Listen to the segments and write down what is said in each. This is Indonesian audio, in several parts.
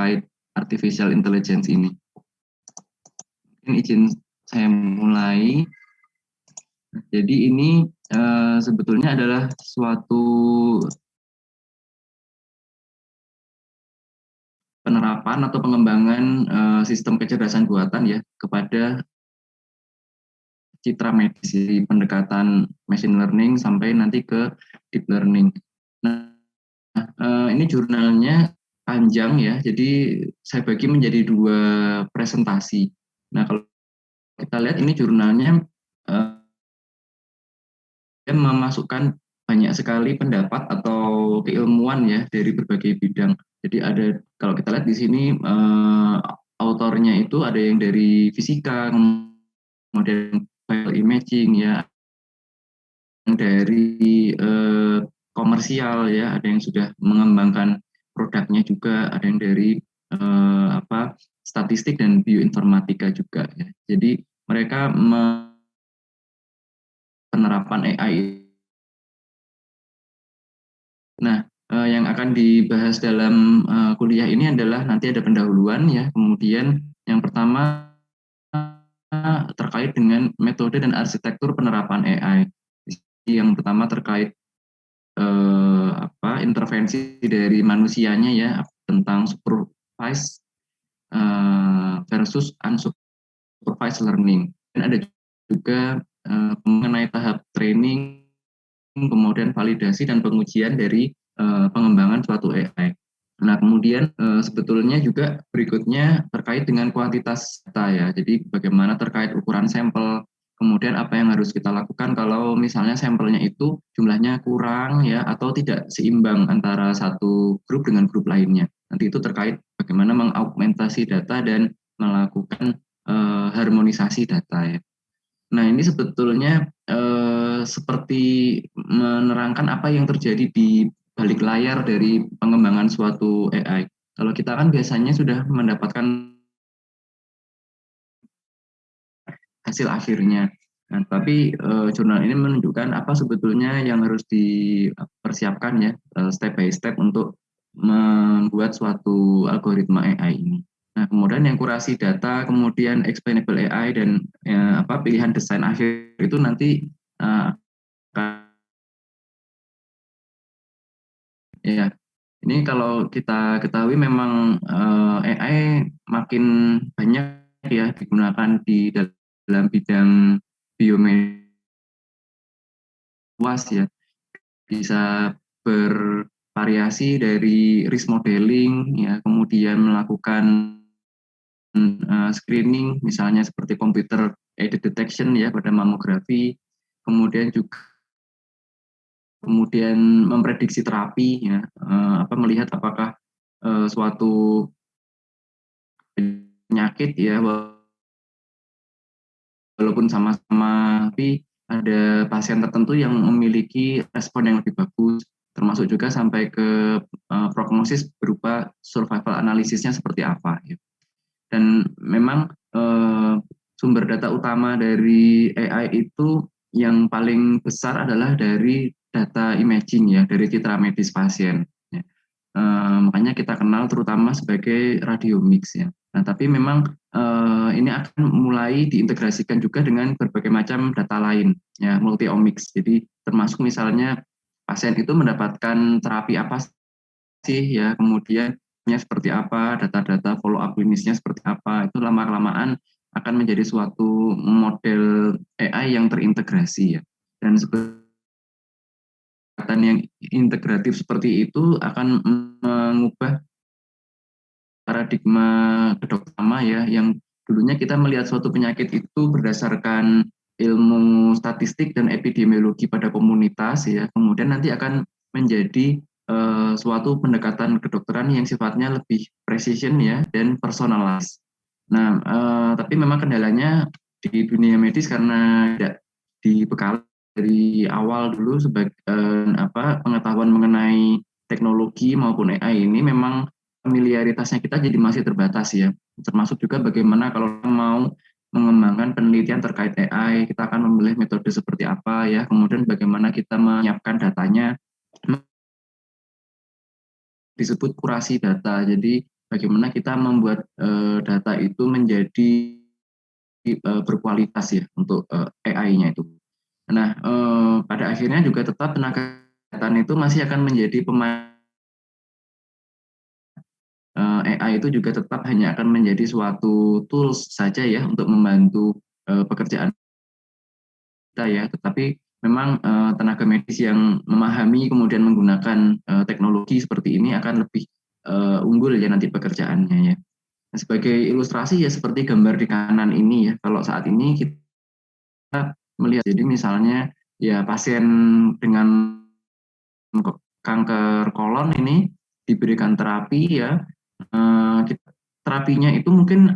terkait artificial intelligence ini. Mungkin izin saya mulai. Jadi ini sebetulnya adalah suatu penerapan atau pengembangan sistem kecerdasan buatan ya kepada citra medis, di pendekatan machine learning sampai nanti ke deep learning. Nah, ini jurnalnya panjang ya, jadi saya bagi menjadi 2 presentasi. Nah, kalau kita lihat ini jurnalnya memasukkan banyak sekali pendapat atau keilmuan ya dari berbagai bidang. Jadi ada, kalau kita lihat di sini autornya itu ada yang dari fisika, kemudian bioimaging ya, yang dari komersial ya, ada yang sudah mengembangkan produknya juga, ada yang dari statistik dan bioinformatika juga ya. Jadi mereka penerapan AI. Nah, yang akan dibahas dalam kuliah ini adalah nanti ada pendahuluan ya, kemudian yang pertama terkait dengan metode dan arsitektur penerapan AI. Yang pertama terkait intervensi dari manusianya ya, tentang supervised versus unsupervised learning. Dan ada juga mengenai tahap training, kemudian validasi dan pengujian dari pengembangan suatu AI. Nah, kemudian sebetulnya juga berikutnya terkait dengan kuantitas data ya. Jadi bagaimana terkait ukuran sampel, kemudian apa yang harus kita lakukan kalau misalnya sampelnya itu jumlahnya kurang ya, atau tidak seimbang antara satu grup dengan grup lainnya. Nanti itu terkait bagaimana mengaugmentasi data dan melakukan harmonisasi data ya. Nah, ini sebetulnya seperti menerangkan apa yang terjadi di balik layar dari pengembangan suatu AI. Kalau kita kan biasanya sudah mendapatkan hasil akhirnya. Nah, tapi jurnal ini menunjukkan apa sebetulnya yang harus dipersiapkan ya, step by step untuk membuat suatu algoritma AI ini. Nah, kemudian yang kurasi data, kemudian explainable AI dan pilihan desain akhir itu nanti ya. Ini kalau kita ketahui memang AI makin banyak ya digunakan di dalam bidang biomedis luas ya, bisa bervariasi dari risk modeling ya, kemudian melakukan screening misalnya seperti computer aided detection ya pada mamografi, kemudian juga memprediksi terapi ya, melihat apakah suatu penyakit ya, walaupun sama-sama tapi ada pasien tertentu yang memiliki respon yang lebih bagus, termasuk juga sampai ke prognosis berupa survival analisisnya seperti apa ya. Dan memang sumber data utama dari AI itu yang paling besar adalah dari data imaging ya, dari citra medis pasien ya. Makanya kita kenal terutama sebagai radiomix ya. Nah, tapi memang ini akan mulai diintegrasikan juga dengan berbagai macam data lain ya, multi-omics. Jadi termasuk misalnya pasien itu mendapatkan terapi apa sih ya, kemudian seperti apa, data-data follow up klinisnya seperti apa, itu lama-kelamaan akan menjadi suatu model AI yang terintegrasi ya. Dan yang integratif seperti itu akan mengubah paradigma kedokteran ya, yang dulunya kita melihat suatu penyakit itu berdasarkan ilmu statistik dan epidemiologi pada komunitas ya, kemudian nanti akan menjadi suatu pendekatan kedokteran yang sifatnya lebih precision ya dan personalized. Nah, tapi memang kendalanya di dunia medis karena tidak dibekali dari awal dulu sebagai pengetahuan mengenai teknologi maupun AI ini, memang familiaritasnya kita jadi masih terbatas ya. Termasuk juga bagaimana kalau mau mengembangkan penelitian terkait AI, kita akan memilih metode seperti apa ya, kemudian bagaimana kita menyiapkan datanya, disebut kurasi data. Jadi bagaimana kita membuat data itu menjadi berkualitas ya untuk AI-nya itu. Nah, pada akhirnya juga tetap tenaga kesehatan itu masih akan menjadi pemain. AI itu juga tetap hanya akan menjadi suatu tools saja ya untuk membantu pekerjaan kita ya, tetapi memang tenaga medis yang memahami kemudian menggunakan teknologi seperti ini akan lebih unggul ya nanti pekerjaannya ya. Nah, sebagai ilustrasi ya seperti gambar di kanan ini ya, kalau saat ini kita melihat jadi misalnya ya pasien dengan kanker kolon ini diberikan terapi ya, terapinya itu mungkin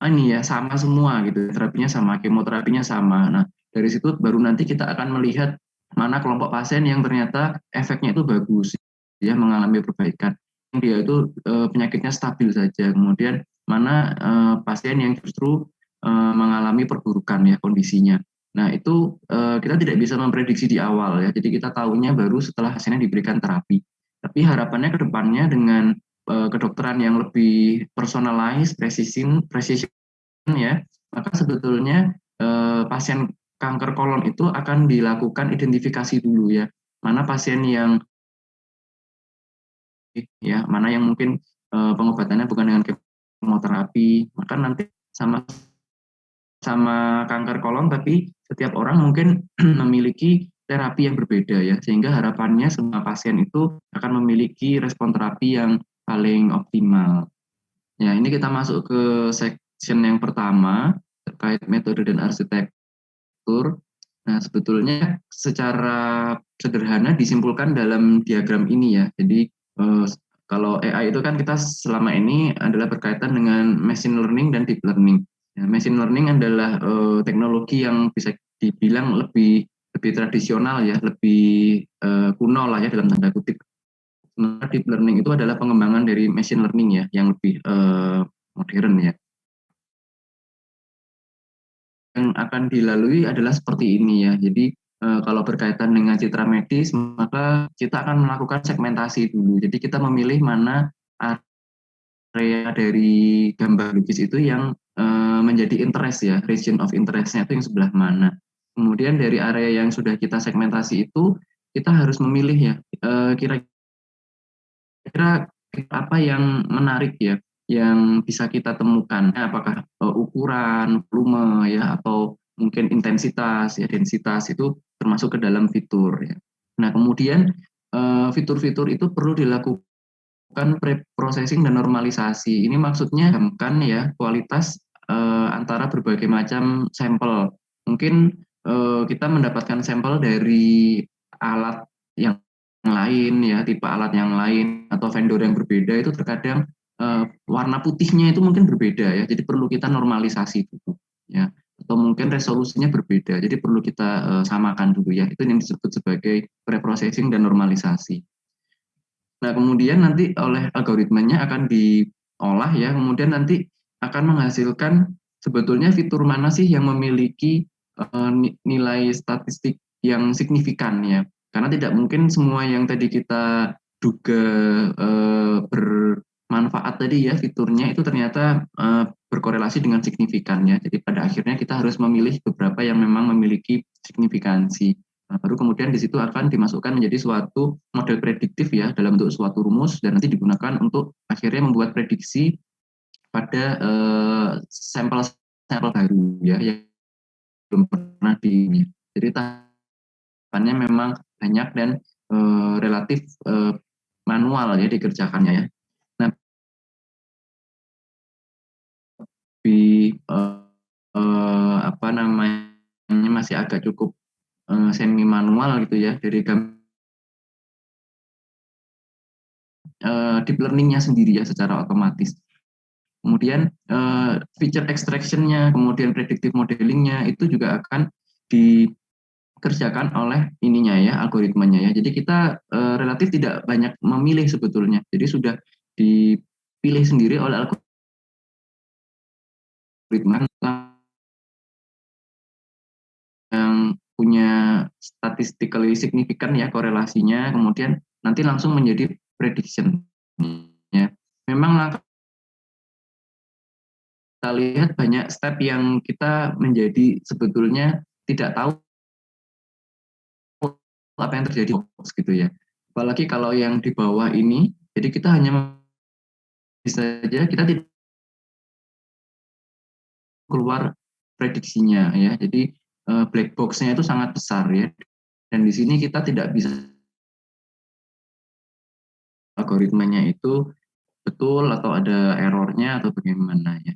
ini ya sama semua gitu, terapinya sama, kemoterapinya sama. Nah, dari situ baru nanti kita akan melihat mana kelompok pasien yang ternyata efeknya itu bagus, ya mengalami perbaikan. Dia itu penyakitnya stabil saja. Kemudian mana pasien yang justru mengalami perburukan ya kondisinya. Nah, itu kita tidak bisa memprediksi di awal ya. Jadi kita tahunya baru setelah pasiennya diberikan terapi. Tapi harapannya ke depannya dengan kedokteran yang lebih personalized, precision ya, maka sebetulnya pasien kanker kolon itu akan dilakukan identifikasi dulu ya, mana pasien yang ya, mana yang mungkin pengobatannya bukan dengan kemoterapi, maka nanti sama sama kanker kolon, tapi setiap orang mungkin memiliki terapi yang berbeda ya, sehingga harapannya semua pasien itu akan memiliki respon terapi yang paling optimal. Ya, ini kita masuk ke section yang pertama terkait metode dan arsitektur. Nah, sebetulnya secara sederhana disimpulkan dalam diagram ini ya. Jadi kalau AI itu kan kita selama ini adalah berkaitan dengan machine learning dan deep learning. Ya, machine learning adalah teknologi yang bisa dibilang lebih lebih tradisional ya, lebih kuno lah ya dalam tanda kutip. Sementara deep learning itu adalah pengembangan dari machine learning ya, yang lebih modern ya. Yang akan dilalui adalah seperti ini ya. Jadi kalau berkaitan dengan citra medis, maka kita akan melakukan segmentasi dulu. Jadi kita memilih mana area dari gambar lukis itu yang menjadi interest ya, region of interest-nya itu yang sebelah mana. Kemudian dari area yang sudah kita segmentasi itu, kita harus memilih ya, kira-kira apa yang menarik ya, yang bisa kita temukan, apakah ukuran, volume ya, atau mungkin intensitas ya, densitas itu termasuk ke dalam fitur ya. Nah, kemudian fitur-fitur itu perlu dilakukan pre-processing dan normalisasi. Ini maksudnya kan ya kualitas antara berbagai macam sampel. Mungkin kita mendapatkan sampel dari alat yang lain ya, tipe alat yang lain atau vendor yang berbeda itu terkadang warna putihnya itu mungkin berbeda ya. Jadi perlu kita normalisasi dulu ya. Atau mungkin resolusinya berbeda. Jadi perlu kita samakan dulu ya. Itu yang disebut sebagai pre-processing dan normalisasi. Nah, kemudian nanti oleh algoritmanya akan diolah ya, kemudian nanti akan menghasilkan sebetulnya fitur mana sih yang memiliki nilai statistik yang signifikan ya. Karena tidak mungkin semua yang tadi kita duga bermanfaat tadi ya fiturnya itu ternyata berkorelasi dengan signifikan ya. Jadi pada akhirnya kita harus memilih beberapa yang memang memiliki signifikansi. Nah, baru kemudian di situ akan dimasukkan menjadi suatu model prediktif ya dalam bentuk suatu rumus dan nanti digunakan untuk akhirnya membuat prediksi pada sampel-sampel baru ya yang belum pernah di. Jadi tahapannya memang banyak dan relatif manual ya dikerjakannya ya. Nah, di apa namanya masih agak cukup semi manual gitu ya dari deep learning-nya sendiri ya secara otomatis. Kemudian feature extraction-nya, kemudian predictive modeling-nya itu juga akan dikerjakan oleh ininya ya, algoritmanya ya. Jadi kita relatif tidak banyak memilih sebetulnya. Jadi sudah dipilih sendiri oleh algoritma yang punya statistically signifikan ya korelasinya, kemudian nanti langsung menjadi prediction ya. memang langkah kita lihat banyak step yang kita menjadi sebetulnya tidak tahu apa yang terjadi gitu ya. Apalagi kalau yang di bawah ini, jadi kita hanya bisa saja kita tidak keluar prediksinya ya. Jadi black box-nya itu sangat besar ya. Dan di sini kita tidak bisa algoritmanya itu betul atau ada errornya atau bagaimana ya.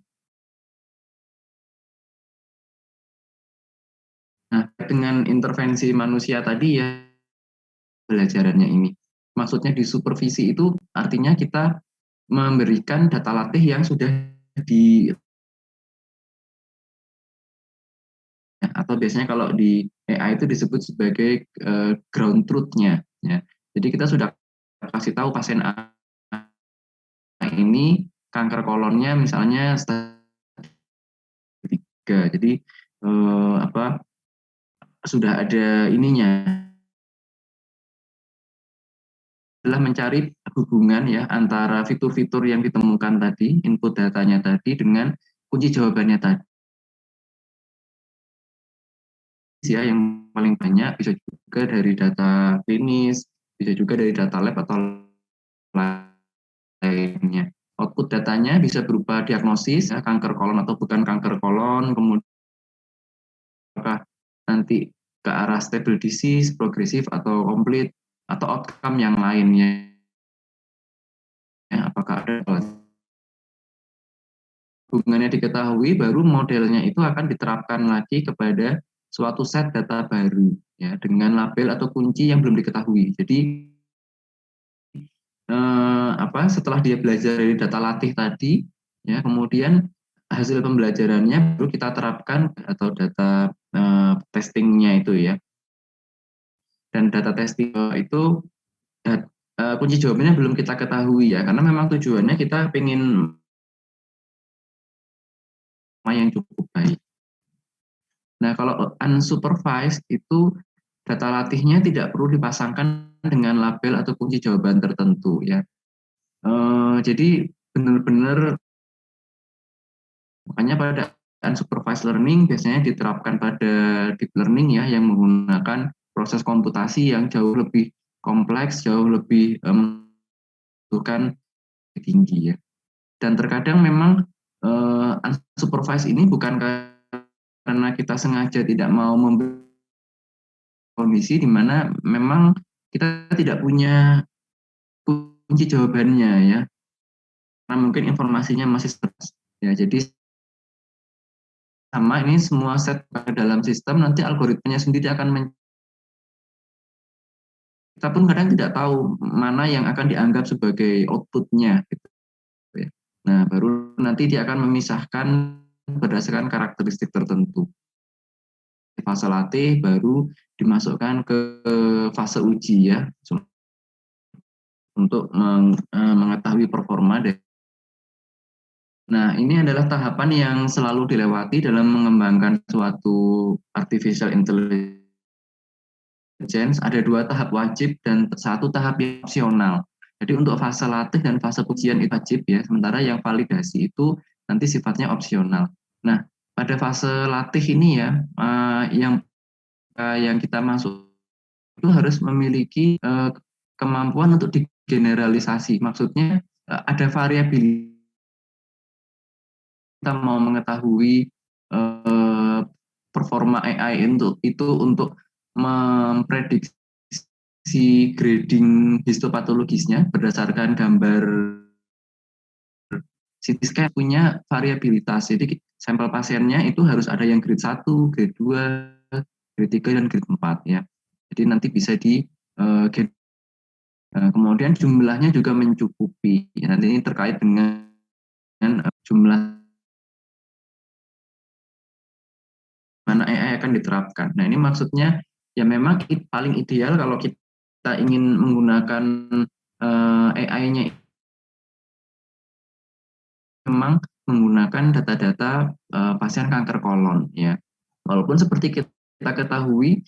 Nah, dengan intervensi manusia tadi ya belajarannya ini. Maksudnya di supervisi itu artinya kita memberikan data latih yang sudah di atau biasanya kalau di AI itu disebut sebagai ground truth-nya ya. Jadi kita sudah kasih tahu pasien A ini kanker kolonnya misalnya stadium 3. Jadi apa sudah ada ininya adalah mencari hubungan ya antara fitur-fitur yang ditemukan tadi, input datanya tadi dengan kunci jawabannya tadi ya yang paling banyak bisa juga dari data klinis, bisa juga dari data lab atau lainnya. Output datanya bisa berupa diagnosis ya, kanker kolon atau bukan kanker kolon, kemudian apakah nanti ke arah stable disease, progresif atau complete atau outcome yang lainnya. Ya, apakah ada hubungannya diketahui, baru modelnya itu akan diterapkan lagi kepada suatu set data baru ya dengan label atau kunci yang belum diketahui. Jadi setelah dia belajar dari data latih tadi, ya kemudian hasil pembelajarannya baru kita terapkan atau data testingnya itu ya. Dan data testing itu kunci jawabannya belum kita ketahui ya, karena memang tujuannya kita ingin yang cukup baik. Nah, kalau unsupervised itu data latihnya tidak perlu dipasangkan dengan label atau kunci jawaban tertentu ya. Jadi benar-benar makanya pada unsupervised learning biasanya diterapkan pada deep learning ya yang menggunakan proses komputasi yang jauh lebih kompleks, jauh lebih membutuhkan tinggi ya. Dan terkadang memang unsupervised ini bukan karena kita sengaja tidak mau memberi kondisi di mana memang kita tidak punya kunci jawabannya ya, karena mungkin informasinya masih sparse ya. Jadi sama ini semua set ke dalam sistem, nanti algoritmanya sendiri akan kita pun kadang tidak tahu mana yang akan dianggap sebagai outputnya gitu ya. Nah baru nanti dia akan memisahkan berdasarkan karakteristik tertentu. Fase latih baru dimasukkan ke fase uji ya untuk mengetahui performa. Nah, ini adalah tahapan yang selalu dilewati dalam mengembangkan suatu artificial intelligence. Ada 2 tahap wajib dan 1 tahap yang opsional. Jadi untuk fase latih dan fase ujian itu wajib ya, sementara yang validasi itu nanti sifatnya opsional. Nah, pada fase latih ini ya, yang kita masuk itu harus memiliki kemampuan untuk digeneralisasi. Maksudnya ada variabilitas kita mau mengetahui performa AI untuk memprediksi grading histopatologisnya berdasarkan gambar CT scan punya variabilitas. Jadi sampel pasiennya itu harus ada yang grade 1, grade 2, grade 3, dan grade 4 ya. Jadi nanti bisa di kemudian jumlahnya juga mencukupi. Nanti ini terkait dengan jumlah mana AI akan diterapkan. Nah, ini maksudnya ya memang paling ideal kalau kita ingin menggunakan AI-nya memang menggunakan data-data pasien kanker kolon ya. Walaupun seperti kita ketahui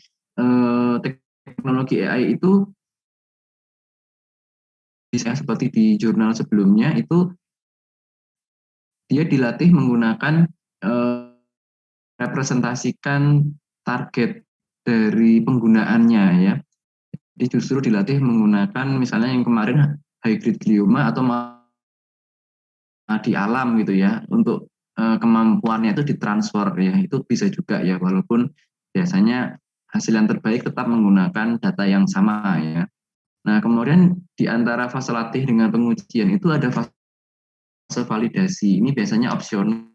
teknologi AI itu bisa seperti di jurnal sebelumnya itu dia dilatih menggunakan representasikan target dari penggunaannya ya. Jadi justru dilatih menggunakan misalnya yang kemarin high grade glioma atau di alam gitu ya untuk kemampuannya itu ditransfer ya, itu bisa juga ya, walaupun biasanya hasil yang terbaik tetap menggunakan data yang sama ya. Nah kemudian di antara fase latih dengan pengujian itu ada fase validasi, ini biasanya opsional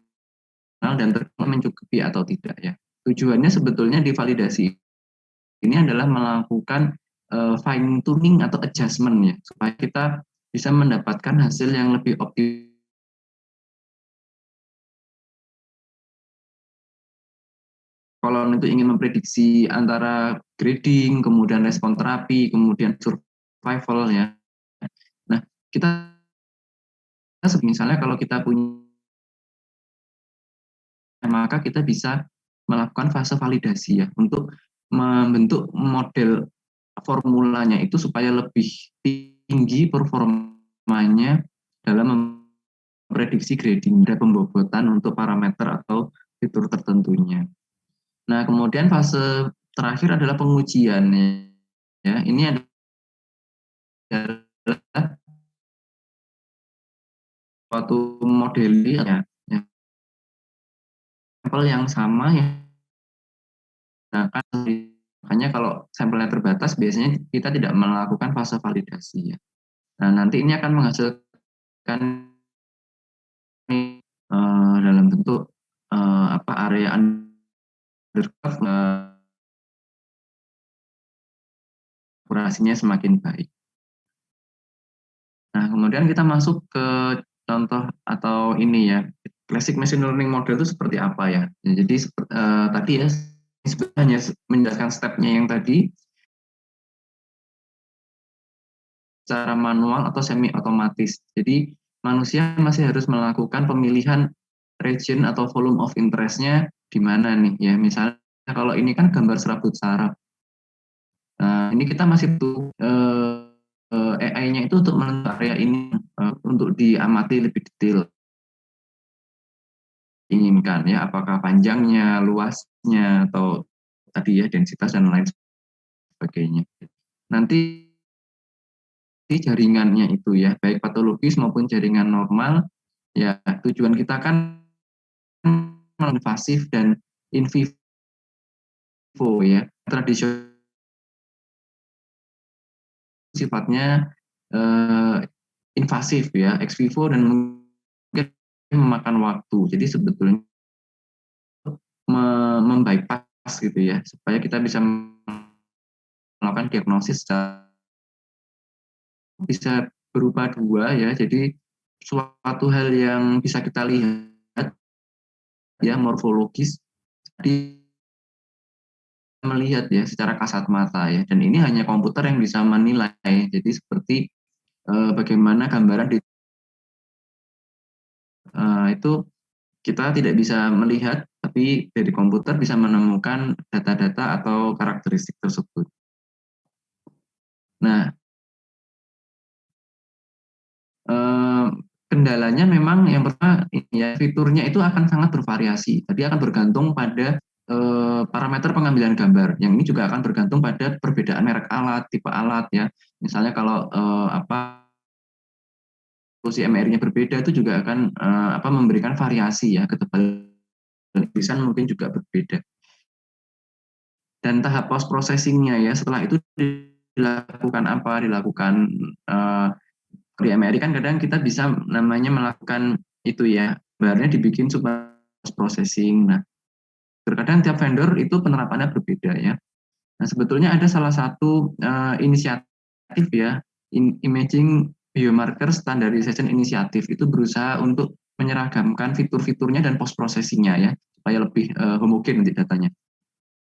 dan mencukupi atau tidak ya. Tujuannya sebetulnya di validasi ini adalah melakukan fine tuning atau adjustment ya, supaya kita bisa mendapatkan hasil yang lebih optimal. Kalau itu ingin memprediksi antara grading, kemudian respon terapi, kemudian survival ya. Nah, kita misalnya kalau kita punya, maka kita bisa melakukan fase validasi ya untuk membentuk model formulanya itu supaya lebih tinggi performanya dalam memprediksi grading dan pembobotan untuk parameter atau fitur tertentunya. Nah, kemudian fase terakhir adalah pengujian ya. Ini adalah suatu modeling ya, sampel yang sama ya. Nah, makanya kalau sampelnya terbatas biasanya kita tidak melakukan fase validasi ya. Nah, nanti ini akan menghasilkan dalam bentuk area under curve, akurasinya semakin baik. Nah, kemudian kita masuk ke contoh atau ini ya, classic machine learning model itu seperti apa ya. Jadi tadi ya, sebenarnya menjelaskan stepnya yang tadi, secara manual atau semi otomatis. Jadi manusia masih harus melakukan pemilihan region atau volume of interest-nya di mana nih ya. Misalnya kalau ini kan gambar serabut saraf. Nah, ini kita masih butuh AI-nya itu untuk menentukan area ini untuk diamati lebih detail. Inginkan ya, apakah panjangnya, luasnya, atau tadi ya densitas dan lain sebagainya. Nanti jaringannya itu ya, baik patologis maupun jaringan normal, ya tujuan kita kan invasif dan in vivo ya. Tradisional sifatnya invasif ya, ex vivo dan mungkin memakan waktu. Jadi sebetulnya membypass gitu ya, supaya kita bisa melakukan diagnosis bisa berupa dua ya. Jadi suatu hal yang bisa kita lihat ya morfologis, di melihat ya secara kasat mata ya, dan ini hanya komputer yang bisa menilai. Jadi seperti bagaimana gambaran di itu kita tidak bisa melihat, tapi dari komputer bisa menemukan data-data atau karakteristik tersebut. Nah, kendalanya memang yang pertama ya, fiturnya itu akan sangat bervariasi. Tadi akan bergantung pada parameter pengambilan gambar. Yang ini juga akan bergantung pada perbedaan merek alat, tipe alat ya. Misalnya kalau resolusi MR-nya berbeda, itu juga akan memberikan variasi ya, ketebalan tulisan mungkin juga berbeda. Dan tahap post processingnya ya, setelah itu dilakukan apa? Dilakukan di MRI kan kadang kita bisa namanya melakukan itu ya, gambarnya dibikin super processing. Nah, terkadang tiap vendor itu penerapannya berbeda ya. Nah, sebetulnya ada salah satu inisiatif ya, Imaging Biomarker Standardization Initiative, itu berusaha untuk menyeragamkan fitur-fiturnya dan post processingnya ya, supaya lebih homogen nanti datanya.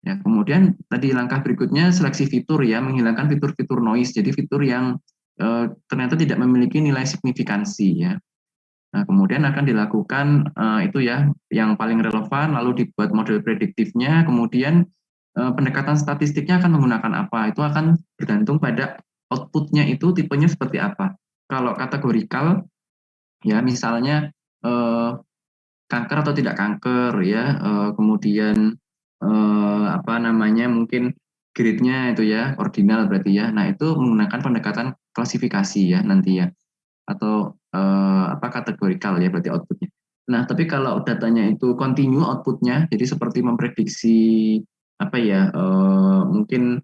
Ya, kemudian tadi langkah berikutnya seleksi fitur ya, menghilangkan fitur-fitur noise, jadi fitur yang ternyata tidak memiliki nilai signifikansi ya. Nah, kemudian akan dilakukan itu ya, yang paling relevan, lalu dibuat model prediktifnya, kemudian pendekatan statistiknya akan menggunakan apa, itu akan bergantung pada outputnya itu tipenya seperti apa. kalau kategorikal ya misalnya kanker atau tidak kanker ya, kemudian apa namanya mungkin grade-nya itu ya ordinal berarti ya. Nah itu menggunakan pendekatan klasifikasi ya nanti ya, atau apa kategorikal ya berarti outputnya. Nah tapi kalau datanya itu continue outputnya, jadi seperti memprediksi apa ya, mungkin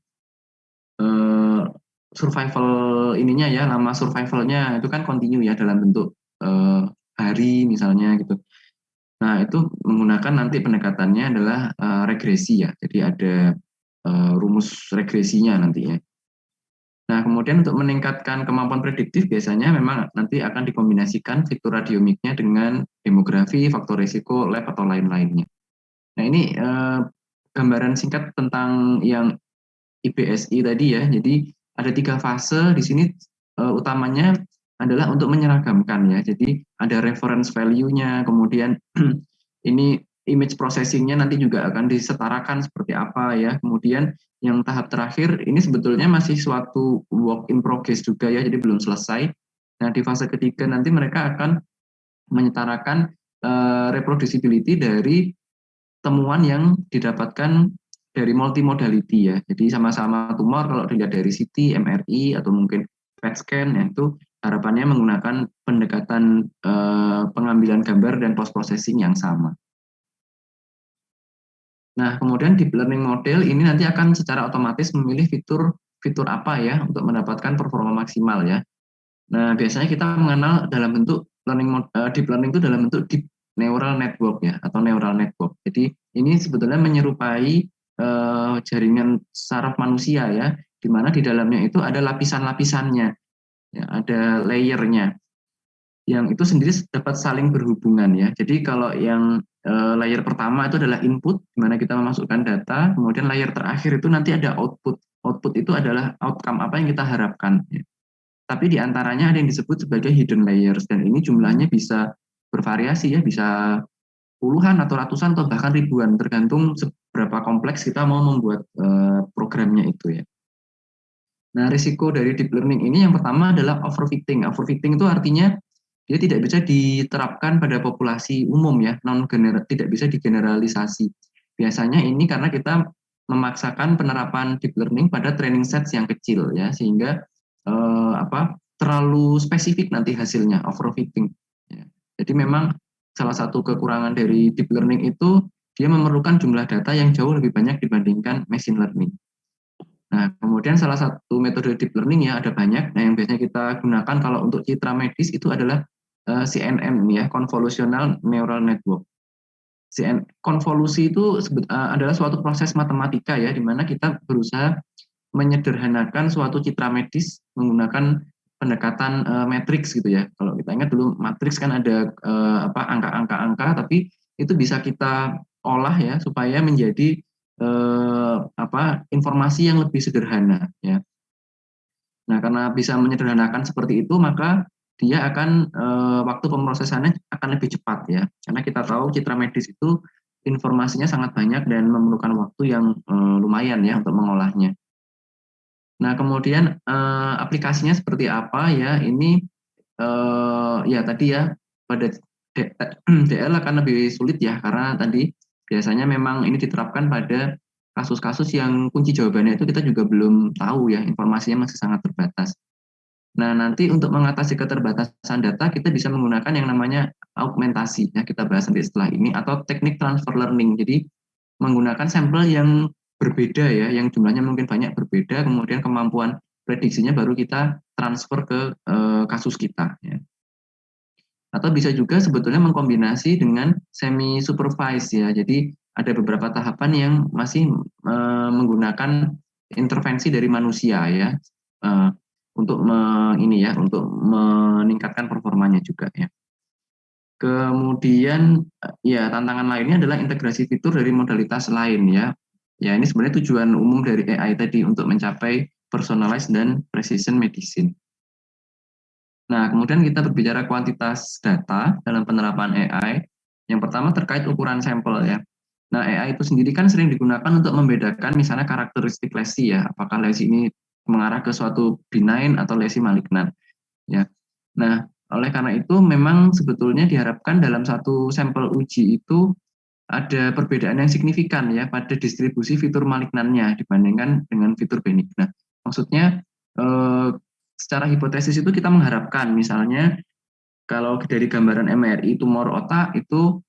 eh, survival ininya ya, lama survivalnya itu kan continue ya dalam bentuk hari misalnya gitu. Nah, itu menggunakan nanti pendekatannya adalah regresi ya. Jadi ada rumus regresinya nantinya. Nah, kemudian untuk meningkatkan kemampuan prediktif biasanya memang nanti akan dikombinasikan fitur radiomiknya dengan demografi, faktor risiko, lab atau lain-lainnya. Nah, ini gambaran singkat tentang yang IBSI tadi ya. Jadi ada 3 fase di sini, utamanya adalah untuk menyeragamkan ya. Jadi ada reference value-nya, kemudian ini image processing-nya nanti juga akan disetarakan seperti apa ya. Kemudian yang tahap terakhir ini sebetulnya masih suatu work in progress juga ya, jadi belum selesai. Nah, di fase ketiga nanti mereka akan menyetarakan reproducibility dari temuan yang didapatkan dari multimodality ya. Jadi sama-sama tumor kalau dilihat dari CT, MRI atau mungkin PET scan ya, itu harapannya menggunakan pendekatan pengambilan gambar dan post processing yang sama. Nah, kemudian deep learning model ini nanti akan secara otomatis memilih fitur apa ya untuk mendapatkan performa maksimal ya. Nah, biasanya kita mengenal dalam bentuk deep learning itu dalam bentuk deep neural network ya, atau neural network. Jadi ini sebetulnya menyerupai jaringan saraf manusia ya, di mana di dalamnya itu ada lapisan-lapisannya, ya, ada layernya yang itu sendiri dapat saling berhubungan ya. Jadi kalau yang layer pertama itu adalah input, di mana kita memasukkan data, kemudian layer terakhir itu nanti ada output. Output itu adalah outcome apa yang kita harapkan. Ya. Tapi di antaranya ada yang disebut sebagai hidden layers, dan ini jumlahnya bisa bervariasi ya, bisa puluhan atau ratusan atau bahkan ribuan, tergantung seberapa kompleks kita mau membuat programnya itu ya. Nah, risiko dari deep learning ini yang pertama adalah overfitting. Overfitting itu artinya dia tidak bisa diterapkan pada populasi umum ya, tidak bisa digeneralisasi. Biasanya ini karena kita memaksakan penerapan deep learning pada training sets yang kecil ya, sehingga terlalu spesifik nanti hasilnya overfitting. Ya. Jadi memang salah satu kekurangan dari deep learning itu dia memerlukan jumlah data yang jauh lebih banyak dibandingkan machine learning. Nah, kemudian salah satu metode deep learning ya ada banyak. Nah, yang biasanya kita gunakan kalau untuk citra medis itu adalah CNN ya, Convolutional Neural Network. Konvolusi itu adalah suatu proses matematika ya, di mana kita berusaha menyederhanakan suatu citra medis menggunakan pendekatan matriks gitu ya. Kalau kita ingat dulu matriks kan ada angka-angka, tapi itu bisa kita olah ya supaya menjadi informasi yang lebih sederhana ya. Nah, karena bisa menyederhanakan seperti itu, maka dia akan waktu pemrosesannya akan lebih cepat ya. Karena kita tahu citra medis itu informasinya sangat banyak dan memerlukan waktu yang lumayan ya untuk mengolahnya. Nah, kemudian aplikasinya seperti apa ya? Ini ya tadi ya pada DL akan lebih sulit ya, karena tadi biasanya memang ini diterapkan pada kasus-kasus yang kunci jawabannya itu kita juga belum tahu ya, informasinya masih sangat terbatas. Nah, nanti untuk mengatasi keterbatasan data kita bisa menggunakan yang namanya augmentasi ya, kita bahas nanti setelah ini, atau teknik transfer learning. Jadi menggunakan sampel yang berbeda ya, yang jumlahnya mungkin banyak berbeda, kemudian kemampuan prediksinya baru kita transfer ke kasus kita ya. Atau bisa juga sebetulnya mengkombinasi dengan semi supervised ya. Jadi ada beberapa tahapan yang masih menggunakan intervensi dari manusia ya, untuk untuk meningkatkan performanya juga ya. Kemudian ya tantangan lainnya adalah integrasi fitur dari modalitas lain ya. Ya ini sebenarnya tujuan umum dari AI tadi untuk mencapai personalized dan precision medicine. Nah, kemudian kita berbicara kuantitas data dalam penerapan AI. Yang pertama terkait ukuran sampel ya. Nah, AI itu sendiri kan sering digunakan untuk membedakan misalnya karakteristik lesi ya, apakah lesi ini mengarah ke suatu benign atau lesi malignan. Ya. Nah, oleh karena itu memang sebetulnya diharapkan dalam satu sampel uji itu ada perbedaan yang signifikan ya pada distribusi fitur malignannya dibandingkan dengan fitur benign. Nah, maksudnya secara hipotesis itu kita mengharapkan misalnya kalau dari gambaran MRI tumor otak itu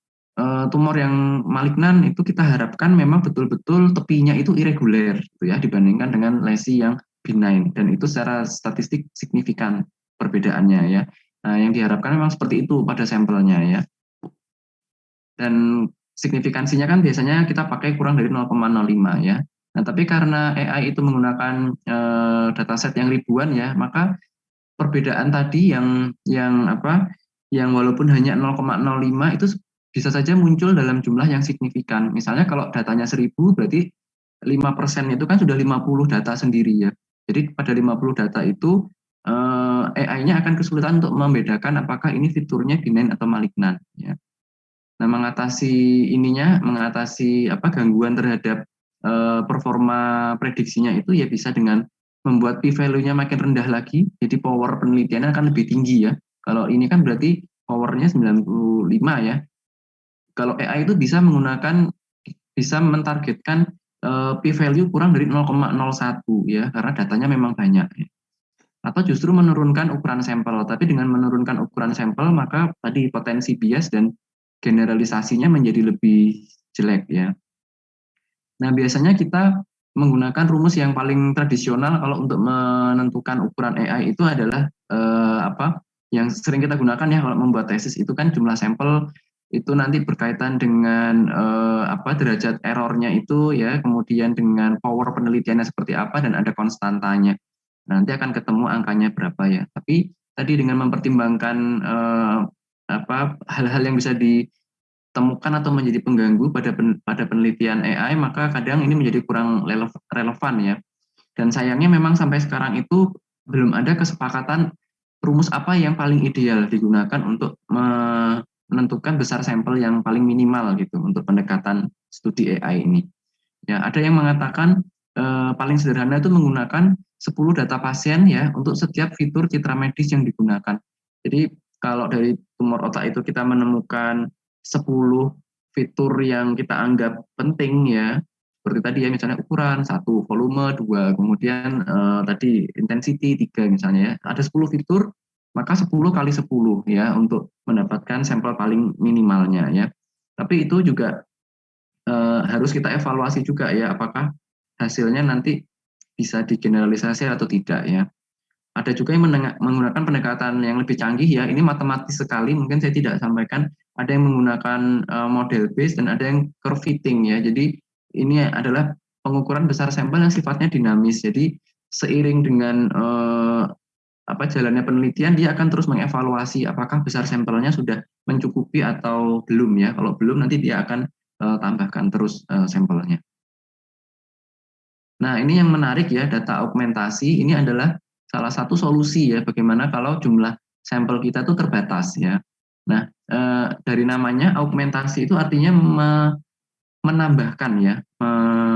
tumor yang malignan itu kita harapkan memang betul-betul tepinya itu irreguler gitu ya dibandingkan dengan lesi yang benign dan itu secara statistik signifikan perbedaannya ya. Nah, yang diharapkan memang seperti itu pada sampelnya ya. Dan signifikansinya kan biasanya kita pakai kurang dari 0,05 ya. Nah, tapi karena AI itu menggunakan dataset yang ribuan ya, maka perbedaan tadi yang apa yang walaupun hanya 0,05 itu bisa saja muncul dalam jumlah yang signifikan. Misalnya kalau datanya 1000 berarti 5% itu kan sudah 50 data sendiri ya. Jadi pada 50 data itu AI-nya akan kesulitan untuk membedakan apakah ini fiturnya benign atau malignan ya. Nah, mengatasi apa gangguan terhadap performa prediksinya itu ya bisa dengan membuat p-value-nya makin rendah lagi, jadi power penelitiannya akan lebih tinggi ya. Kalau ini kan berarti powernya 95 ya. Kalau AI itu bisa mentargetkan p-value kurang dari 0,01 ya, karena datanya memang banyak. Ya. Atau justru menurunkan ukuran sampel. Tapi dengan menurunkan ukuran sampel, maka tadi potensi bias dan generalisasinya menjadi lebih jelek ya. Nah, biasanya kita menggunakan rumus yang paling tradisional kalau untuk menentukan ukuran AI itu adalah apa? Yang sering kita gunakan ya kalau membuat tesis itu kan jumlah sampel itu nanti berkaitan dengan apa derajat errornya itu ya, kemudian dengan power penelitiannya seperti apa dan ada konstantanya. Nanti akan ketemu angkanya berapa ya. Tapi tadi dengan mempertimbangkan apa hal-hal yang bisa ditemukan atau menjadi pengganggu pada penelitian AI, maka kadang ini menjadi kurang relevan ya. Dan sayangnya memang sampai sekarang itu belum ada kesepakatan rumus apa yang paling ideal digunakan untuk menentukan besar sampel yang paling minimal gitu untuk pendekatan studi AI ini. Ya, ada yang mengatakan paling sederhana itu menggunakan 10 data pasien ya untuk setiap fitur citra medis yang digunakan. Jadi kalau dari tumor otak itu kita menemukan 10 fitur yang kita anggap penting ya, seperti tadi ya misalnya ukuran, satu volume, dua, kemudian tadi intensity, tiga misalnya ya. Ada 10 fitur, maka 10 kali 10 ya untuk mendapatkan sampel paling minimalnya ya. Tapi itu juga harus kita evaluasi juga ya apakah hasilnya nanti bisa digeneralisasi atau tidak ya. Ada juga yang menggunakan pendekatan yang lebih canggih ya. Ini matematis sekali, mungkin saya tidak sampaikan. Ada yang menggunakan model base dan ada yang curve fitting ya. Jadi ini adalah pengukuran besar sampel yang sifatnya dinamis. Jadi seiring dengan apa jalannya penelitian dia akan terus mengevaluasi apakah besar sampelnya sudah mencukupi atau belum ya. Kalau belum nanti dia akan tambahkan terus sampelnya. Nah, ini yang menarik ya, data augmentasi ini adalah salah satu solusi ya bagaimana kalau jumlah sampel kita itu terbatas ya. Nah, dari namanya augmentasi itu artinya menambahkan ya,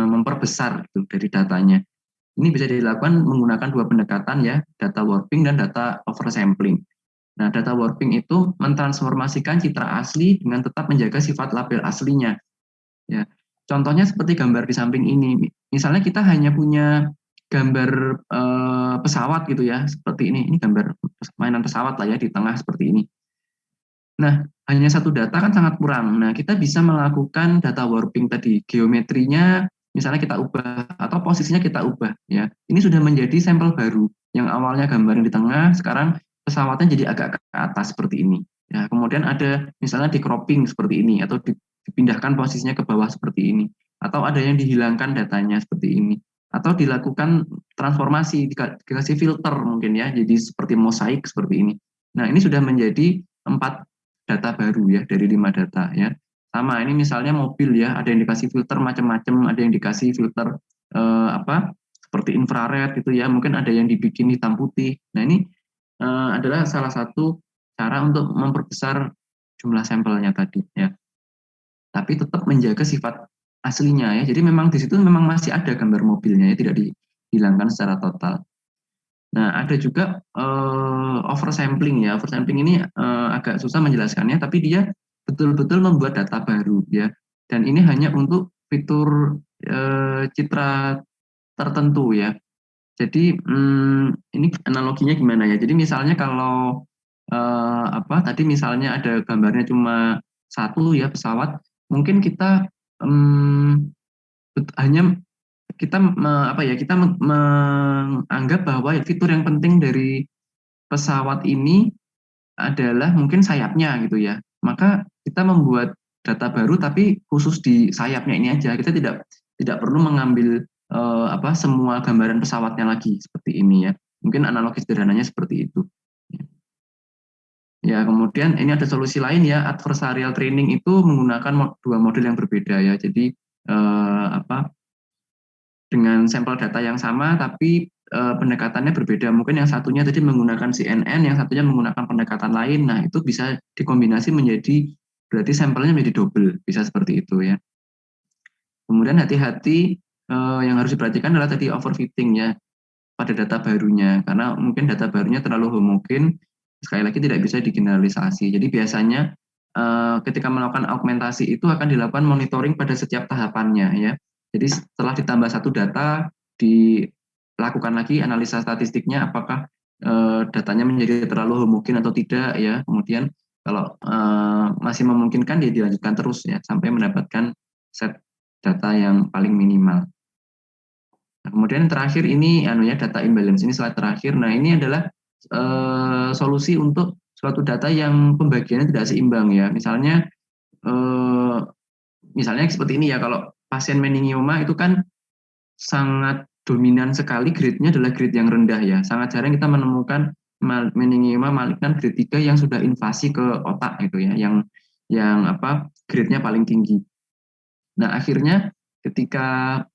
memperbesar itu dari datanya. Ini bisa dilakukan menggunakan dua pendekatan ya, data warping dan data oversampling. Nah, data warping itu mentransformasikan citra asli dengan tetap menjaga sifat label aslinya. Ya, contohnya seperti gambar di samping ini. Misalnya kita hanya punya gambar pesawat gitu ya, seperti ini. Ini gambar mainan pesawat lah ya di tengah seperti ini. Nah, hanya satu data kan sangat kurang. Nah, kita bisa melakukan data warping tadi, geometrinya misalnya kita ubah atau posisinya kita ubah ya. Ini sudah menjadi sampel baru yang awalnya gambar di tengah, sekarang pesawatnya jadi agak ke atas seperti ini. Ya, kemudian ada misalnya di cropping seperti ini atau dipindahkan posisinya ke bawah seperti ini atau ada yang dihilangkan datanya seperti ini atau dilakukan transformasi dikasih filter mungkin ya jadi seperti mosaik seperti ini. Nah, ini sudah menjadi 4 data baru ya dari 5 data ya. Sama ini misalnya mobil ya, ada yang dikasih filter macam-macam, ada yang dikasih filter apa seperti infrared gitu ya, mungkin ada yang dibikin hitam putih. Nah, ini adalah salah satu cara untuk memperbesar jumlah sampelnya tadi ya. Tapi tetap menjaga sifat aslinya ya. Jadi memang di situ memang masih ada gambar mobilnya ya, tidak dihilangkan secara total. Nah, ada juga oversampling ya. Oversampling ini agak susah menjelaskannya, tapi dia betul-betul membuat data baru ya. Dan ini hanya untuk fitur citra tertentu ya. Jadi ini analoginya gimana ya? Jadi misalnya kalau tadi misalnya ada gambarnya cuma satu ya pesawat, mungkin kita hanya kita kita menganggap bahwa fitur yang penting dari pesawat ini adalah mungkin sayapnya gitu ya. Maka kita membuat data baru tapi khusus di sayapnya ini aja. Kita tidak perlu mengambil semua gambaran pesawatnya lagi seperti ini ya. Mungkin analogi sederhananya seperti itu. Ya, kemudian ini ada solusi lain ya, adversarial training itu menggunakan dua model yang berbeda ya. Jadi dengan sampel data yang sama tapi pendekatannya berbeda. Mungkin yang satunya tadi menggunakan CNN, yang satunya menggunakan pendekatan lain. Nah, itu bisa dikombinasi menjadi berarti sampelnya menjadi double, bisa seperti itu ya. Kemudian hati-hati yang harus diperhatikan adalah tadi overfitting ya pada data barunya, karena mungkin data barunya terlalu homogen, sekali lagi tidak bisa digeneralisasi. Jadi biasanya ketika melakukan augmentasi itu akan dilakukan monitoring pada setiap tahapannya ya. Jadi setelah ditambah satu data, dilakukan lagi analisa statistiknya apakah datanya menjadi terlalu homogen atau tidak ya. Kemudian kalau masih memungkinkan dia dilanjutkan terus ya sampai mendapatkan set data yang paling minimal. Nah, kemudian yang terakhir ini data imbalance, ini slide terakhir. Nah, ini adalah solusi untuk suatu data yang pembagiannya tidak seimbang ya. Misalnya seperti ini ya, kalau pasien meningioma itu kan sangat dominan sekali grade-nya adalah grade yang rendah ya. Sangat jarang kita menemukan meningioma malignan grade 3 yang sudah invasi ke otak gitu ya, yang grade-nya paling tinggi. Nah, akhirnya ketika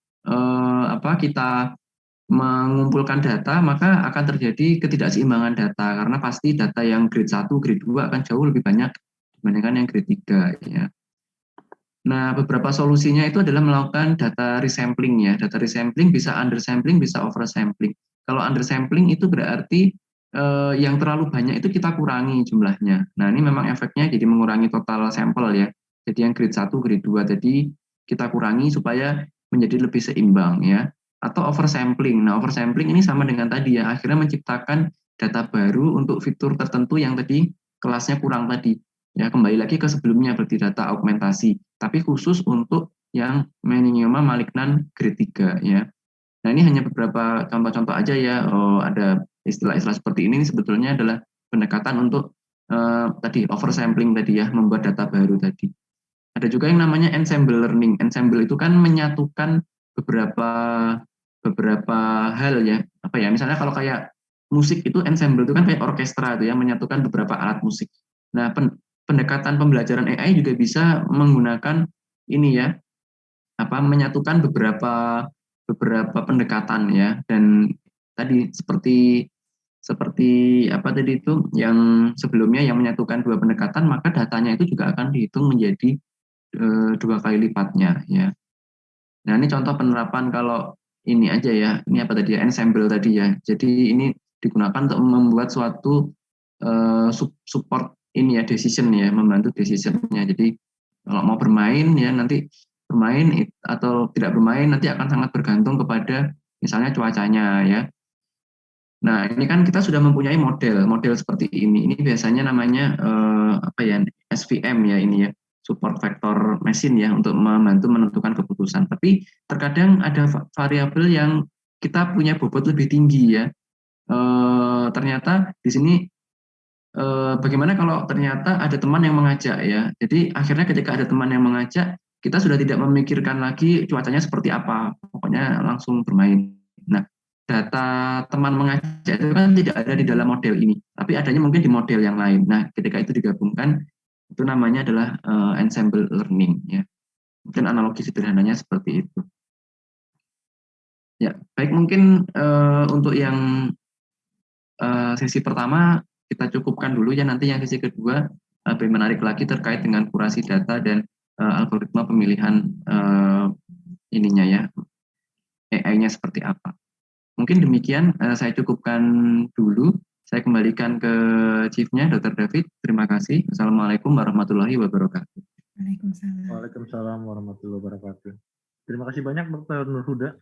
kita mengumpulkan data, maka akan terjadi ketidakseimbangan data karena pasti data yang grade 1, grade 2 akan jauh lebih banyak dibandingkan yang grade 3 ya. Nah, beberapa solusinya itu adalah melakukan data resampling ya. Data resampling bisa undersampling, bisa oversampling. Kalau undersampling itu berarti yang terlalu banyak itu kita kurangi jumlahnya. Nah, ini memang efeknya jadi mengurangi total sampel ya. Jadi yang grade 1, grade 2 tadi kita kurangi supaya menjadi lebih seimbang ya. Atau oversampling. Nah, oversampling ini sama dengan tadi ya, akhirnya menciptakan data baru untuk fitur tertentu yang tadi kelasnya kurang tadi. Ya, kembali lagi ke sebelumnya berarti data augmentasi, tapi khusus untuk yang meningioma malignan grade 3 ya. Nah, ini hanya beberapa contoh-contoh aja ya. Ada istilah-istilah seperti ini sebetulnya adalah pendekatan untuk tadi oversampling tadi ya, membuat data baru tadi. Ada juga yang namanya ensemble learning. Ensemble itu kan menyatukan beberapa beberapa hal ya. Misalnya kalau kayak musik itu ensemble itu kan kayak orkestra itu ya, menyatukan beberapa alat musik. Nah, pendekatan pembelajaran AI juga bisa menggunakan ini ya, menyatukan beberapa pendekatan ya. Dan tadi seperti seperti apa tadi itu yang sebelumnya yang menyatukan dua pendekatan, maka datanya itu juga akan dihitung menjadi dua kali lipatnya ya. Nah, ini contoh penerapan kalau ini aja ya. Ini apa tadi ya, ensemble tadi ya. Jadi ini digunakan untuk membuat suatu support ini ya, decision ya, membantu decisionnya. Jadi kalau mau bermain ya nanti bermain atau tidak bermain nanti akan sangat bergantung kepada misalnya cuacanya ya. Nah, ini kan kita sudah mempunyai model seperti ini. Ini biasanya namanya SVM ya ini ya, support vector machine ya, untuk membantu menentukan keputusan. Tapi terkadang ada variabel yang kita punya bobot lebih tinggi ya. Ternyata di sini bagaimana kalau ternyata ada teman yang mengajak ya. Jadi akhirnya ketika ada teman yang mengajak, kita sudah tidak memikirkan lagi cuacanya seperti apa. Pokoknya langsung bermain. Nah, data teman mengajak itu kan tidak ada di dalam model ini, tapi adanya mungkin di model yang lain. Nah, ketika itu digabungkan, itu namanya adalah ensemble learning ya. Mungkin analogi sederhananya seperti itu. Ya, baik, mungkin untuk yang sesi pertama kita cukupkan dulu ya. Nanti yang sesi kedua lebih menarik lagi terkait dengan kurasi data dan algoritma pemilihan ininya ya, AI-nya seperti apa. Mungkin demikian, saya cukupkan dulu. Saya kembalikan ke Chief-nya, Dr. David. Terima kasih. Assalamualaikum warahmatullahi wabarakatuh. Waalaikumsalam. Waalaikumsalam warahmatullahi wabarakatuh. Terima kasih banyak Dr. Nur Huda.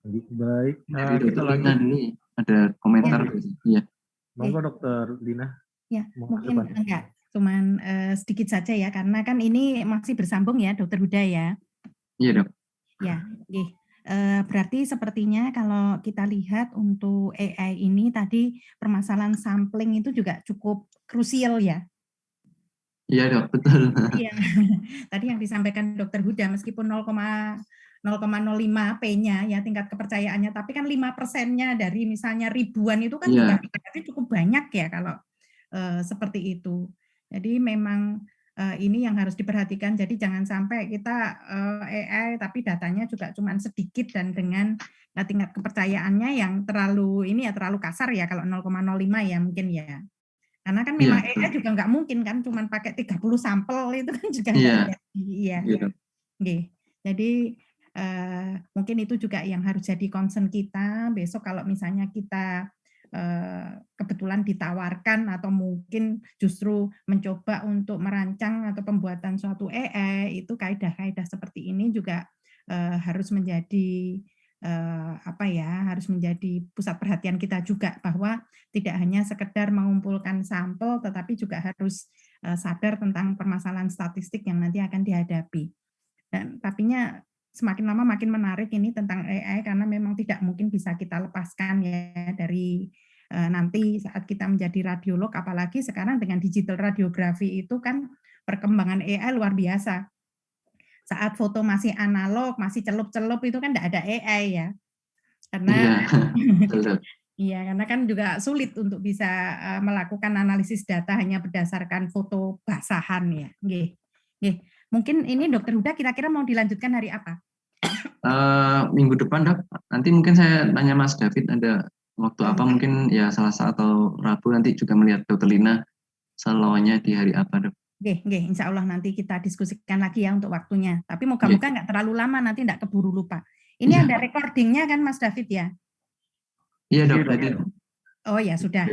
Baik, Dari kita Dr. Lina lanjut. dulu ya. Ada komentar. Iya. Monggo Dr. Lina. Ya, mungkin enggak, cuman sedikit saja ya, karena kan ini masih bersambung ya, Dr. Huda ya. Iya, Dok. Ya, oke. Berarti sepertinya kalau kita lihat untuk AI ini tadi permasalahan sampling itu juga cukup krusial ya. Iya, Dok, betul. Iya. Tadi yang disampaikan Dr. Huda meskipun 0,05 P-nya ya tingkat kepercayaannya, tapi kan 5%-nya dari misalnya ribuan itu kan juga berarti cukup banyak ya kalau seperti itu. Jadi memang ini yang harus diperhatikan. Jadi jangan sampai kita AI tapi datanya juga cuma sedikit dan dengan tingkat kepercayaannya yang terlalu terlalu kasar ya kalau 0,05 ya mungkin ya. Karena kan memang AI juga nggak mungkin kan cuma pakai 30 sampel itu kan juga nggak jadi. Iya. Jadi mungkin itu juga yang harus jadi concern kita besok kalau misalnya kita kebetulan ditawarkan atau mungkin justru mencoba untuk merancang atau pembuatan suatu AI itu kaidah-kaidah seperti ini juga harus menjadi harus menjadi pusat perhatian kita juga bahwa tidak hanya sekedar mengumpulkan sampel tetapi juga harus sadar tentang permasalahan statistik yang nanti akan dihadapi. Dan tapinya semakin lama makin menarik ini tentang AI karena memang tidak mungkin bisa kita lepaskan ya dari nanti saat kita menjadi radiolog, apalagi sekarang dengan digital radiografi itu kan perkembangan AI luar biasa. Saat foto masih analog, masih celup-celup itu kan tidak ada AI ya. Karena iya, karena kan juga sulit untuk bisa melakukan analisis data hanya berdasarkan foto basahan ya. Mungkin ini Dr. Huda kira-kira mau dilanjutkan hari apa? Minggu depan, Dok. Nanti mungkin saya tanya Mas David ada waktu apa, mungkin ya Selasa atau Rabu nanti juga melihat Dr. Lina salawanya di hari apa, Dok. Insya Allah nanti kita diskusikan lagi ya untuk waktunya. Tapi moga-moga nggak terlalu lama, nanti nggak keburu lupa. Ini ada recordingnya kan Mas David ya? Iya, Dok. Tadi. Oh ya, sudah.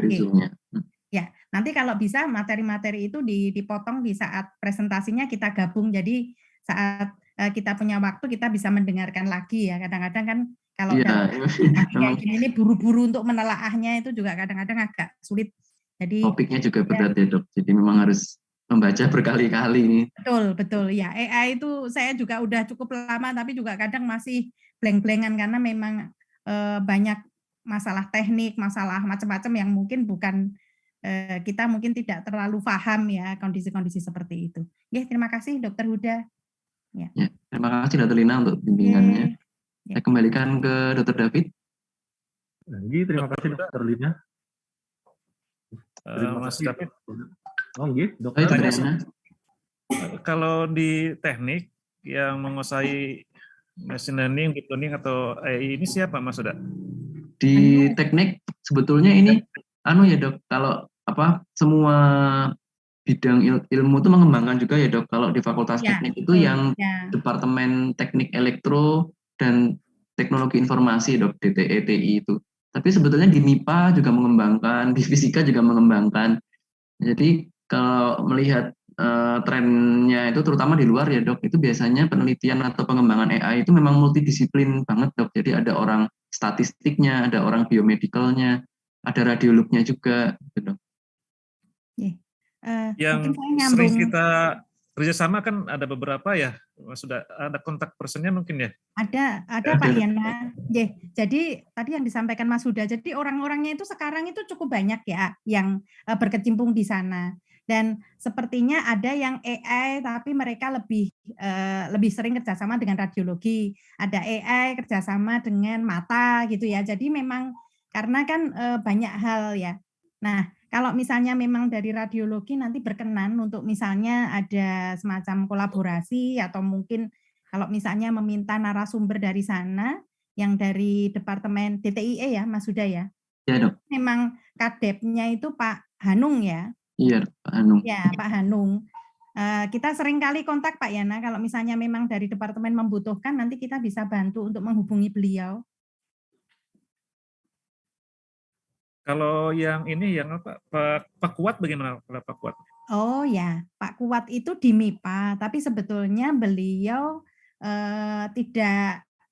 Ya, nanti kalau bisa materi-materi itu dipotong di saat presentasinya kita gabung. Jadi saat kita punya waktu kita bisa mendengarkan lagi ya. Kadang-kadang kan kalau ini buru-buru untuk menelaahnya itu juga kadang-kadang agak sulit. Jadi topiknya juga berat ya, Dok. Jadi memang harus membaca berkali-kali. Betul ya. AI itu saya juga udah cukup lama tapi juga kadang masih blank-blankan karena memang banyak masalah teknik, masalah macam-macam yang mungkin bukan kita mungkin tidak terlalu paham ya kondisi-kondisi seperti itu. Ya, terima kasih Dr. Huda. Ya, terima kasih Dr. Lina untuk bimbingannya. Saya kembalikan ke Dr. David. Terima kasih Dr. Lina. Mas David. Dokter. Kalau di teknik yang menguasai machine learning, deep learning atau AI ini siapa Mas Huda? Di teknik sebetulnya ini ya Dok, kalau semua bidang ilmu itu mengembangkan juga ya Dok. Kalau di Fakultas Teknik itu yang Departemen Teknik Elektro dan Teknologi Informasi Dok, DTE TI itu. Tapi sebetulnya di MIPA juga mengembangkan, di Fisika juga mengembangkan. Jadi kalau melihat trennya itu terutama di luar ya Dok, itu biasanya penelitian atau pengembangan AI itu memang multidisiplin banget Dok. Jadi ada orang statistiknya, ada orang biomedikalnya, ada radiolognya juga gitu Dok. Yang sering kita kerjasama kan ada beberapa ya, sudah ada kontak personnya mungkin ya? Ada Pak Yana. Jadi tadi yang disampaikan Mas Huda, jadi orang-orangnya itu sekarang itu cukup banyak ya yang berkecimpung di sana. Dan sepertinya ada yang AI tapi mereka lebih sering kerjasama dengan radiologi. Ada AI kerjasama dengan mata gitu ya. Jadi memang karena kan banyak hal ya. Nah, kalau misalnya memang dari radiologi nanti berkenan untuk misalnya ada semacam kolaborasi atau mungkin kalau misalnya meminta narasumber dari sana yang dari Departemen DTIE ya Mas Huda ya? Iya Dok. Memang kadepnya itu Pak Hanung ya? Iya Pak Hanung. Ya Pak Hanung. Kita sering kali kontak Pak Yana, kalau misalnya memang dari departemen membutuhkan, nanti kita bisa bantu untuk menghubungi beliau. Kalau yang ini, yang apa, Pak Kuat bagaimana Pak Kuat? Oh ya, Pak Kuat itu di MIPA, tapi sebetulnya beliau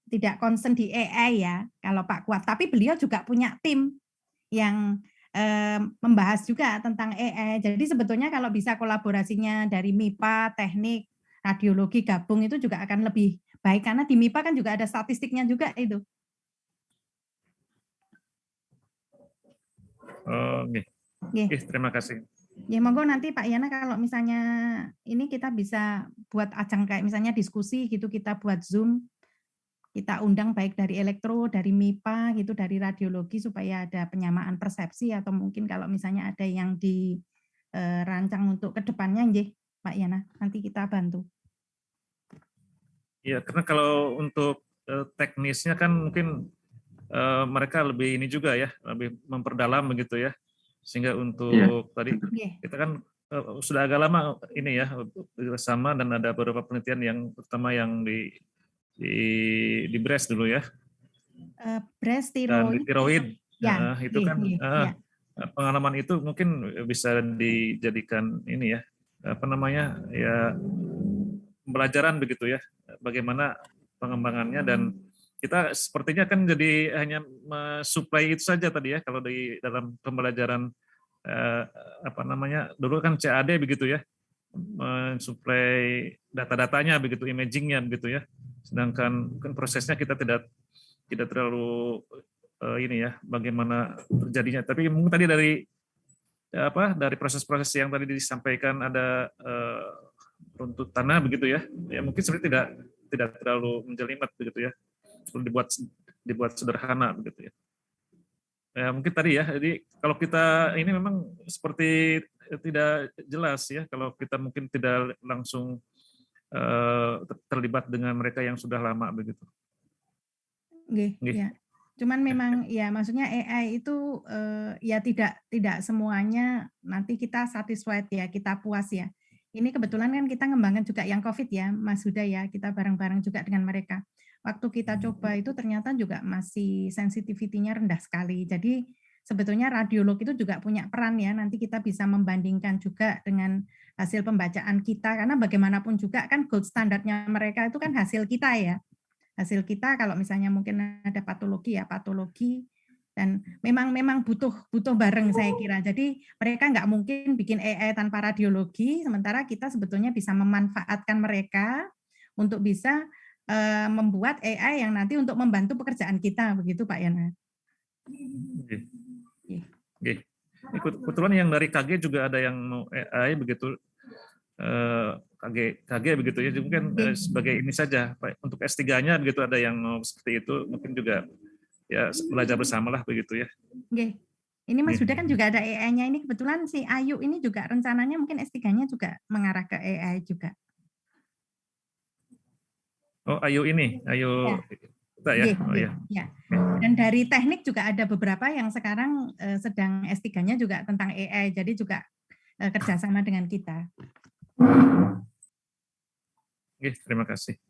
tidak concern di AI ya, kalau Pak Kuat. Tapi beliau juga punya tim yang membahas juga tentang AI. Jadi sebetulnya kalau bisa kolaborasinya dari MIPA, teknik, radiologi gabung itu juga akan lebih baik, karena di MIPA kan juga ada statistiknya juga itu. Oh, oke, terima kasih. Ya monggo nanti Pak Yana kalau misalnya ini kita bisa buat ajang kayak misalnya diskusi gitu, kita buat Zoom, kita undang baik dari elektro, dari MIPA gitu, dari radiologi supaya ada penyamaan persepsi, atau mungkin kalau misalnya ada yang dirancang untuk kedepannya, nggih Pak Yana, nanti kita bantu. Ya, karena kalau untuk teknisnya kan mungkin mereka lebih ini juga ya, lebih memperdalam begitu ya, sehingga untuk tadi kita kan sudah agak lama ini ya bersama, dan ada beberapa penelitian yang terutama yang di breast dulu ya, breast, dan di tiroid ya, itu kan pengalaman itu mungkin bisa dijadikan ini ya, apa namanya ya, pembelajaran begitu ya, bagaimana pengembangannya. Dan kita sepertinya kan jadi hanya mensuplai itu saja tadi ya, kalau di dalam pembelajaran apa namanya, dulu kan CAD begitu ya, mensuplai data-datanya begitu, imagingnya begitu ya, sedangkan kan prosesnya kita tidak terlalu ini ya, bagaimana terjadinya. Tapi mungkin tadi dari proses-proses yang tadi disampaikan, ada runtut tanah begitu ya, ya mungkin sebenarnya tidak terlalu menjelimet begitu ya, perlu dibuat sederhana begitu ya. Ya mungkin tadi ya, jadi kalau kita ini memang seperti tidak jelas ya, kalau kita mungkin tidak langsung terlibat dengan mereka yang sudah lama begitu. Ya. Cuman memang ya maksudnya AI itu ya tidak semuanya nanti kita satisfied ya, kita puas ya. Ini kebetulan kan kita ngembangkan juga yang COVID ya, Mas Huda ya, kita bareng-bareng juga dengan mereka. Waktu kita coba itu ternyata juga masih sensitivity-nya rendah sekali. Jadi sebetulnya radiolog itu juga punya peran ya, nanti kita bisa membandingkan juga dengan hasil pembacaan kita, karena bagaimanapun juga kan gold standarnya mereka itu kan hasil kita ya. Hasil kita kalau misalnya mungkin ada patologi ya patologi, dan memang butuh bareng saya kira. Jadi mereka nggak mungkin bikin AI tanpa radiologi, sementara kita sebetulnya bisa memanfaatkan mereka untuk bisa membuat AI yang nanti untuk membantu pekerjaan kita, begitu Pak Yana. Kebetulan yang dari KG juga ada yang mau AI begitu, KG begitu ya, mungkin sebagai ini saja untuk S3-nya begitu, ada yang mau seperti itu, mungkin juga ya belajar bersamalah begitu ya. Ini Mas Huda kan juga ada AI-nya, ini kebetulan si Ayu ini juga rencananya mungkin S3-nya juga mengarah ke AI juga. Oh, Ayu ini, Ayu kita ya. Oh ya. Dan dari teknik juga ada beberapa yang sekarang sedang S3-nya juga tentang AI, jadi juga kerjasama dengan kita. Terima kasih.